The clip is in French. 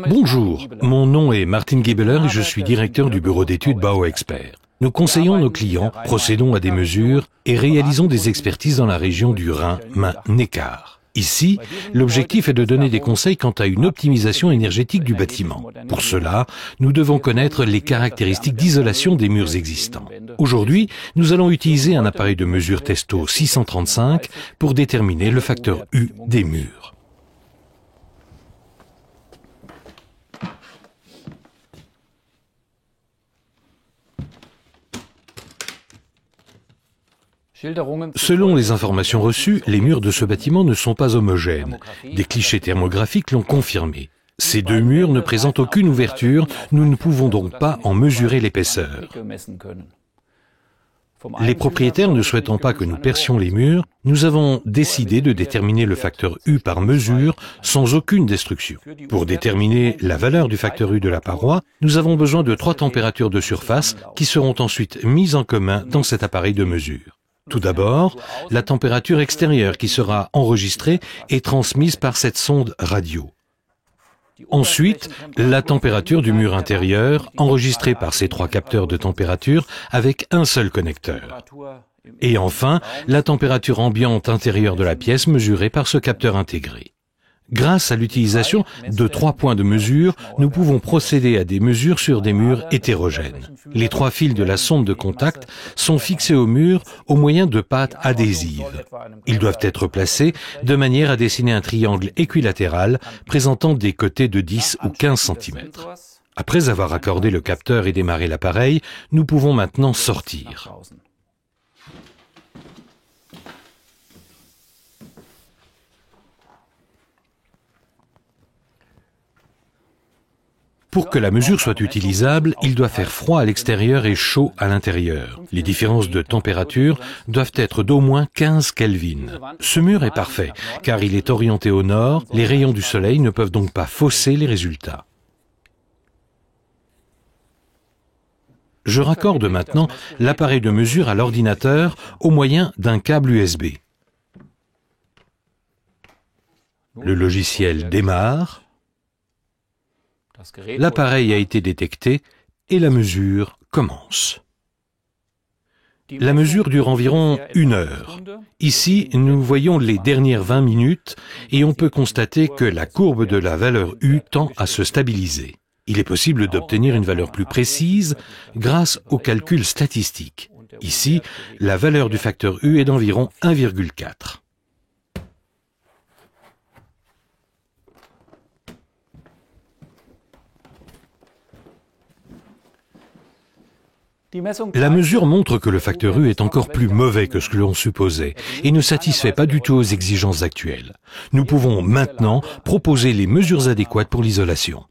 Bonjour, mon nom est Martin Gebeler et je suis directeur du bureau d'études Bauexpert. Nous conseillons nos clients, procédons à des mesures et réalisons des expertises dans la région du Rhin-Main-Neckar. Ici, l'objectif est de donner des conseils quant à une optimisation énergétique du bâtiment. Pour cela, nous devons connaître les caractéristiques d'isolation des murs existants. Aujourd'hui, nous allons utiliser un appareil de mesure Testo 635 pour déterminer le facteur U des murs. Selon les informations reçues, les murs de ce bâtiment ne sont pas homogènes. Des clichés thermographiques l'ont confirmé. Ces deux murs ne présentent aucune ouverture, nous ne pouvons donc pas en mesurer l'épaisseur. Les propriétaires ne souhaitant pas que nous percions les murs, nous avons décidé de déterminer le facteur U par mesure sans aucune destruction. Pour déterminer la valeur du facteur U de la paroi, nous avons besoin de 3 températures de surface qui seront ensuite mises en commun dans cet appareil de mesure. Tout d'abord, la température extérieure qui sera enregistrée et transmise par cette sonde radio. Ensuite, la température du mur intérieur, enregistrée par ces 3 capteurs de température avec un seul connecteur. Et enfin, la température ambiante intérieure de la pièce mesurée par ce capteur intégré. Grâce à l'utilisation de 3 points de mesure, nous pouvons procéder à des mesures sur des murs hétérogènes. Les 3 fils de la sonde de contact sont fixés au mur au moyen de pâtes adhésives. Ils doivent être placés de manière à dessiner un triangle équilatéral présentant des côtés de 10 ou 15 cm. Après avoir accordé le capteur et démarré l'appareil, nous pouvons maintenant sortir. Pour que la mesure soit utilisable, il doit faire froid à l'extérieur et chaud à l'intérieur. Les différences de température doivent être d'au moins 15 Kelvin. Ce mur est parfait, car il est orienté au nord, les rayons du soleil ne peuvent donc pas fausser les résultats. Je raccorde maintenant l'appareil de mesure à l'ordinateur au moyen d'un câble USB. Le logiciel démarre. L'appareil a été détecté et la mesure commence. La mesure dure environ 1 heure. Ici, nous voyons les dernières 20 minutes et on peut constater que la courbe de la valeur U tend à se stabiliser. Il est possible d'obtenir une valeur plus précise grâce aux calculs statistiques. Ici, la valeur du facteur U est d'environ 1,4. La mesure montre que le facteur U est encore plus mauvais que ce que l'on supposait et ne satisfait pas du tout aux exigences actuelles. Nous pouvons maintenant proposer les mesures adéquates pour l'isolation.